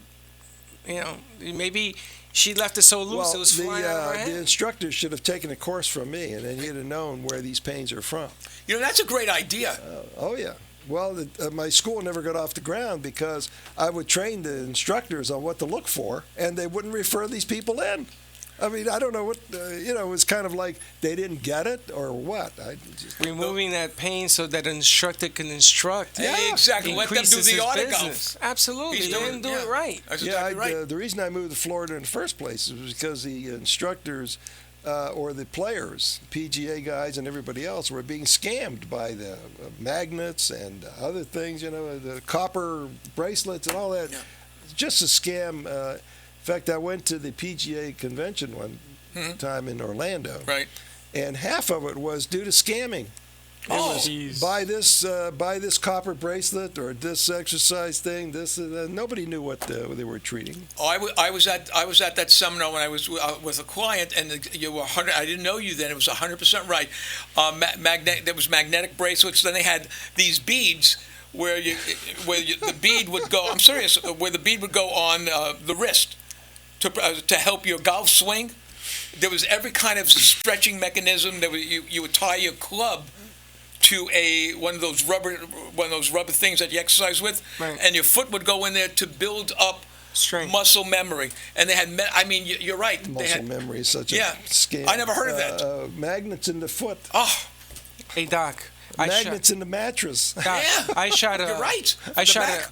You know, maybe she left it so loose it was flying out of her the hand. instructor should have taken a course from me, and then he'd have known where these pains are from. You know, that's a great idea. Oh, yeah. Well, my school never got off the ground because I would train the instructors on what to look for, and they wouldn't refer these people in. I mean, I don't know what, it was kind of like they didn't get it or what. Removing that pain so that an instructor can instruct. Yeah, exactly. Let them do the art of golf. Absolutely. They didn't do it right. That's exactly right. The reason I moved to Florida in the first place was because the instructors or the players, PGA guys and everybody else, were being scammed by the magnets and other things, the copper bracelets and all that. Yeah. Just a scam. In fact, I went to the PGA convention one time in Orlando. Right. And half of it was due to scamming. Buy this copper bracelet or this exercise thing. Nobody knew what they were treating. I was at that seminar when I was with a client, and you were 100. I didn't know you then. It was 100% right. There was magnetic bracelets. Then they had these beads where the bead would go. I'm serious. Where the bead would go on the wrist to help your golf swing. There was every kind of stretching mechanism. You would tie your club to one of those rubber things that you exercise with, right. And your foot would go in there to build up strength, muscle memory. And they had, you're right. Muscle memory is such a scam. I never heard of that. Magnets in the foot. Oh, hey Doc. Magnets in the mattress. Doc, I shot a. You're right.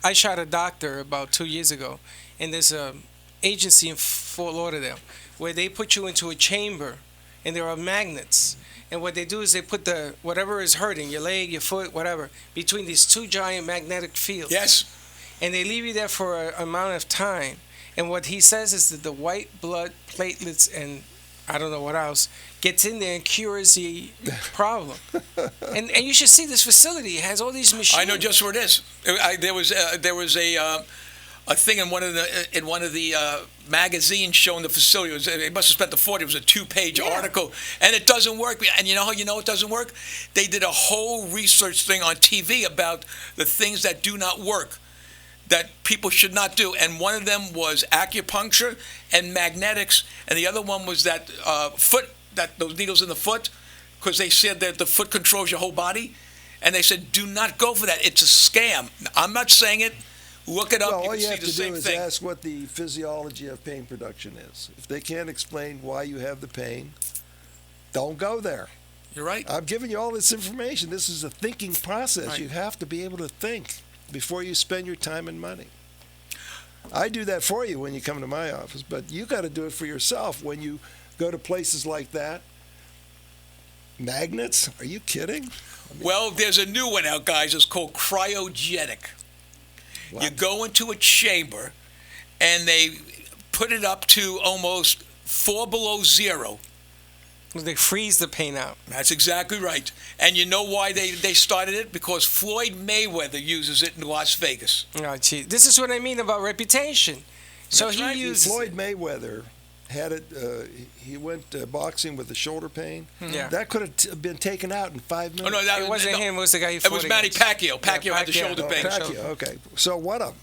I shot a doctor about 2 years ago, and there's a agency in Fort Lauderdale where they put you into a chamber, and there are magnets. And what they do is they put whatever is hurting, your leg, your foot, whatever, between these two giant magnetic fields. Yes. And they leave you there for an amount of time. And what he says is that the white blood platelets and I don't know what else gets in there and cures the problem. and you should see this facility. It has all these machines. I know just where it is. There was a thing in one of the magazines showing the facility. They must have spent the 40. It was a 2-page article, and it doesn't work. And you know how it doesn't work? They did a whole research thing on TV about the things that do not work, that people should not do. And one of them was acupuncture and magnetics, and the other one was that those needles in the foot, because they said that the foot controls your whole body, and they said do not go for that. It's a scam. I'm not saying it. Look it up. Well, You all can you see have the to do same is thing. ask what the physiology of pain production is. If they can't explain why you have the pain, don't go there. You're right. I'm giving you all this information. This is a thinking process. Right. You have to be able to think before you spend your time and money. I do that for you when you come to my office, but you got to do it for yourself when you go to places like that. Magnets? Are you kidding? Well, there's a new one out, guys. It's called cryogenic. What? You go into a chamber, and they put it up to almost 4 below zero. They freeze the pain out. That's exactly right. And you know why they started it? Because Floyd Mayweather uses it in Las Vegas. Oh, gee. This is what I mean about reputation. So That's he right. uses Floyd Mayweather had it. He went boxing with the shoulder pain. Yeah. That could have been taken out in 5 minutes. Oh, no, that It wasn't him. It was the guy he fought It was Manny against. Pacquiao. Pacquiao had the Pacquiao. shoulder pain. Pacquiao, okay. So what of them?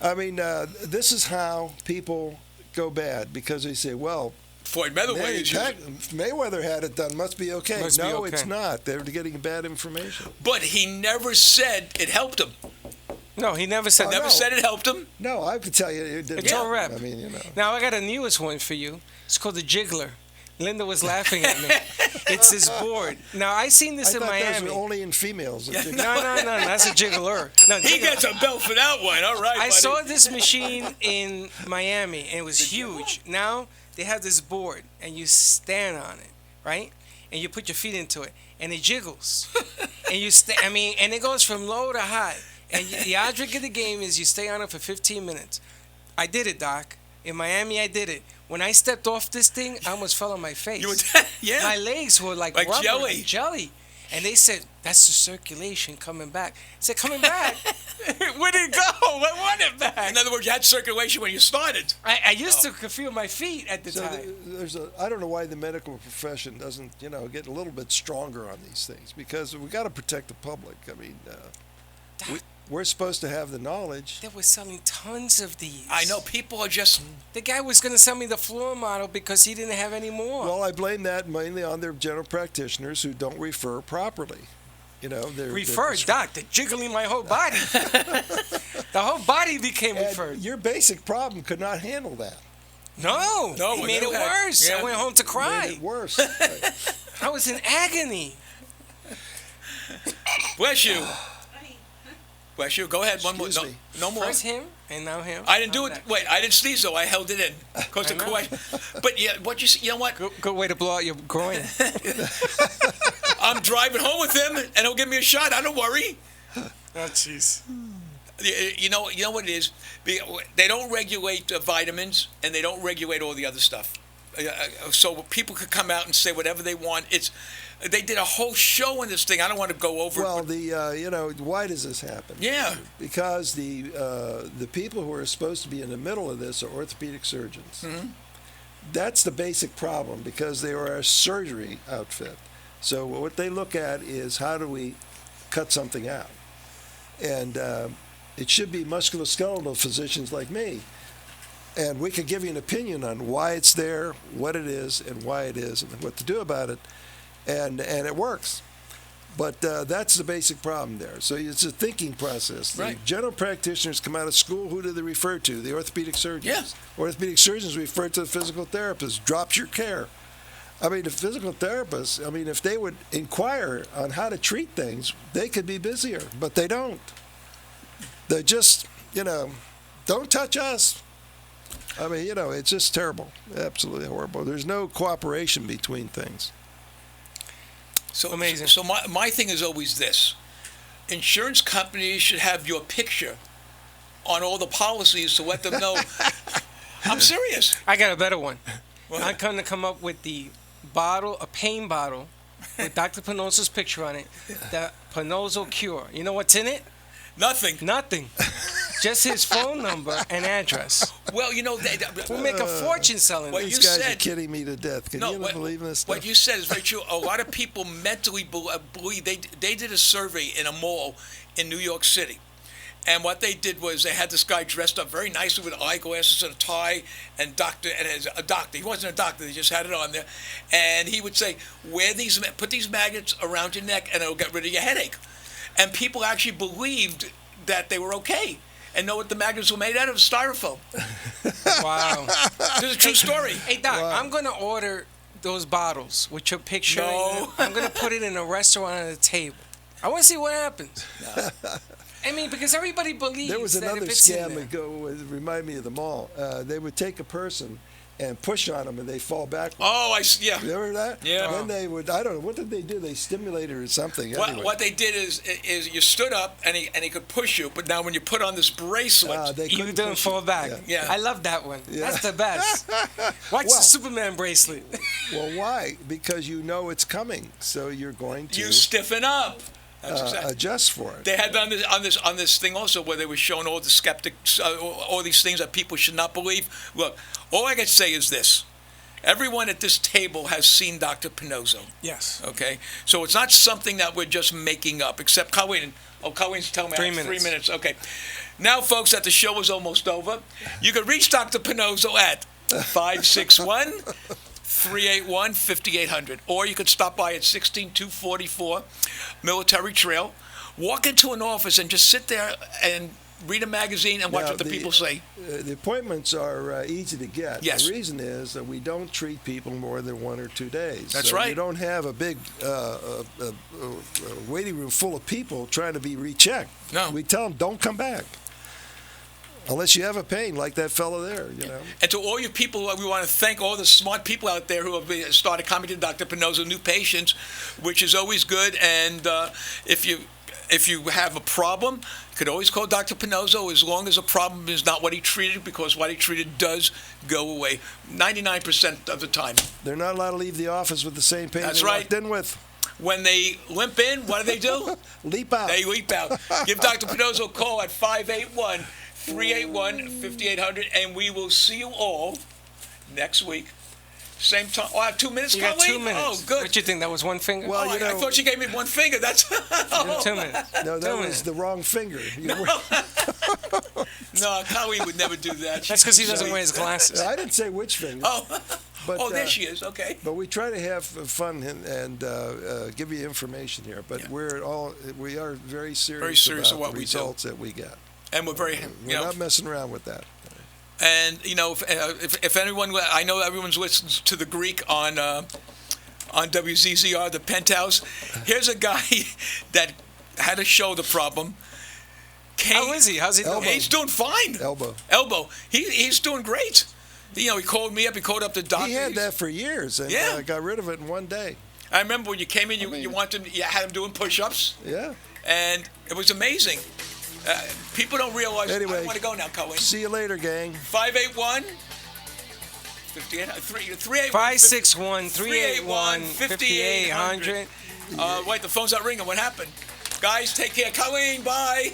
I mean, this is how people go bad because they say, well, Floyd Mayweather uses it. Mayweather had it done. Must be okay. Must be No, okay. it's not. They're getting bad information. But he never said it helped him. No, he never said Oh, that. Never no. said it helped him. No, I could tell you it didn't. It's all happen. rep. I mean, you know. Now I got a newest one for you. It's called the Jiggler. Linda was laughing at me. It's this board. Now I seen this I in thought Miami. those were only in females. Yeah, No, that's a jiggler. No, He jiggler. gets a belt for that one. All right, I buddy. saw this machine in Miami, and it was huge. Now they have this board, and you stand on it, right? And you put your feet into it, and it jiggles. And you and it goes from low to high. And the object of the game is you stay on it for 15 minutes. I did it, Doc. In Miami, I did it. When I stepped off this thing, I almost fell on my face. You were, yeah. My legs were like Like rubber, jelly. jelly. And they said, that's the circulation coming back. I said, coming back? Where'd it go? I want it back. In other words, you had circulation when you started. I used to feel my feet at the So time. I don't know why the medical profession doesn't, get a little bit stronger on these things because we got to protect the public. I mean, we're supposed to have the knowledge. They were selling tons of these. I know people are just. The guy was going to sell me the floor model because he didn't have any more. Well, I blame that mainly on their general practitioners who don't refer properly. Referred, Doc, they're jiggling my whole body. The whole body became referred. Your basic problem could not handle that. No, No, he well, made they it had- worse. yeah. I went home to Made cry. it worse. I was in agony. Bless you. Bless you. Go ahead. One more. Excuse No, me. no more. First him, and now him. I didn't do I'm it. back. Wait, I didn't sneeze though. I held it in. Cause the I know. question. But yeah, you know what? Good way to blow out your groin. I'm driving home with him, and he'll give me a shot. I don't worry. Oh, jeez. You know what it is? They don't regulate vitamins, and they don't regulate all the other stuff. So people could come out and say whatever they want. They did a whole show on this thing. I don't want to go over Well, it. why does this happen? Yeah. Because the people who are supposed to be in the middle of this are orthopedic surgeons. Mm-hmm. That's the basic problem because they are a surgery outfit. So what they look at is how do we cut something out, and it should be musculoskeletal physicians like me. And we could give you an opinion on why it's there, what it is, and why it is, and what to do about it. And it works. But that's the basic problem there. So it's a thinking process. The Right. general practitioners come out of school. Who do they refer to? The orthopedic surgeons. Yeah. Orthopedic surgeons refer to the physical therapist. Drops your care. I mean, the physical therapists, if they would inquire on how to treat things, they could be busier. But they don't. They just, don't touch us. It's just terrible. Absolutely horrible. There's no cooperation between things. So Amazing. So my thing is always this: insurance companies should have your picture on all the policies to let them know. I'm serious. I got a better one. What? I'm going to come up with the bottle, a pain bottle, with Dr. Pannozzo's picture on it. The Pannozzo Cure. You know what's in it? Nothing. Nothing. Just his phone number and address. Well, We'll make a fortune selling What it. you These guys are said- kidding me to death. Can you believe this stuff? What you said is very true. A lot of people mentally believe. They did a survey in a mall in New York City, and what they did was they had this guy dressed up very nicely with eyeglasses and a tie, and as a doctor. He wasn't a doctor. They just had it on there, and he would say, put these magnets around your neck, and it'll get rid of your headache. And people actually believed that they were okay. and know what the magnets were made out of? Styrofoam. Wow. This is a true story. Hey, Doc, I'm going to order those bottles with your picture. No. I'm going to put it in a restaurant on the table. I want to see what happens. No. I mean, because everybody believes there was that another if it's scam in there. that remind me of the mall. They would take a person and push on them, and they fall backwards. Oh, yeah. You remember that? Yeah. Then they would, I don't know, what did they do? They stimulated or something. Anyway. What they did is you stood up, and he could push you, but now when you put on this bracelet, you don't fall back. Yeah. I love that one. Yeah. That's the best. Watch the Superman bracelet. Well, why? Because you know it's coming, so you're going to... You stiffen up. Adjust for it. They had on this thing also where they were showing all the skeptics, all these things that people should not believe. Look, all I can say is this: everyone at this table has seen Dr. Pannozzo. Yes. Okay, so it's not something that we're just making up. Except Colleen. Oh, Colleen's telling me 3 minutes. 3 minutes. Okay. Now, folks, that the show is almost over, you can reach Dr. Pannozzo at 561. 381-5800, or you could stop by at 16244 Military Trail, walk into an office and just sit there and read a magazine and watch what the people say. The appointments are easy to get. Yes. The reason is that we don't treat people more than 1 or 2 days. That's right. You don't have a big waiting room full of people trying to be rechecked. No. We tell them, don't come back. Unless you have a pain like that fellow there, you know. And to all you people, we want to thank all the smart people out there who have started coming to Dr. Pannozzo, new patients, which is always good. And if you have a problem, you could always call Dr. Pannozzo as long as the problem is not what he treated, because what he treated does go away 99% of the time. They're not allowed to leave the office with the same pain That's they right. walked in with. When they limp in, what do? Leap out. They leap out. Give Dr. Pannozzo a call at 581-381-5800, and we will see you all next week. Same time. Oh, I have 2 minutes, You got Colleen? 2 minutes. Oh, good. What you think? That was one finger? Well, I thought she gave me one finger. That's 2 minutes. No, that 2 was minutes. the wrong finger. No, Colleen would never do that. That's because he doesn't wear his glasses. I didn't say which finger. Oh, But, there she is. Okay. But we try to have fun and give you information here. But we are very serious about what the we do. results that we get. And we're very, We're not messing around with that. And if anyone, I know everyone's listened to the Greek on WZZR, the Penthouse. Here's a guy that had a shoulder problem. How is he? How's he doing? He's doing fine. Elbow. He's doing great. He called me up. He called up the doctor. He had that for years and got rid of it in one day. I remember when you came in, you had him doing push-ups. Yeah. And it was amazing. People don't realize. Anyway, I want to go now, Colleen. See you later, gang. 581 561-381-5800. Wait, the phone's not ringing. What happened? Guys, take care. Colleen, bye.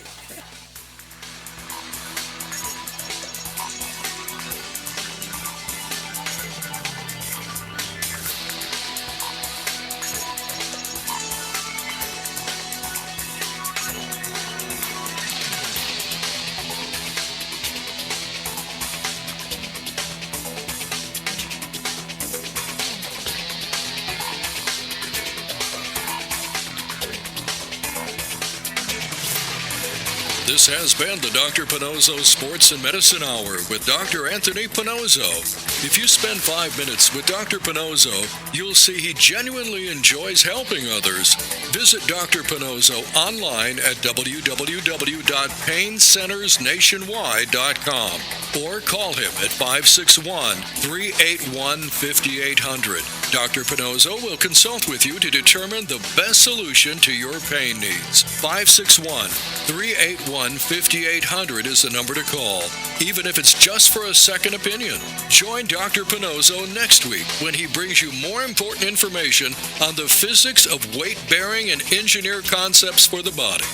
This has been the Dr. Pannozzo Sports and Medicine Hour with Dr. Anthony Pannozzo. If you spend 5 minutes with Dr. Pannozzo, you'll see he genuinely enjoys helping others. Visit Dr. Pannozzo online at www.paincentersnationwide.com or call him at 561-381-5800. Dr. Pannozzo will consult with you to determine the best solution to your pain needs. 561-381-5800 is the number to call, even if it's just for a second opinion. Join Dr. Pannozzo next week when he brings you more important information on the physics of weight-bearing and engineer concepts for the body.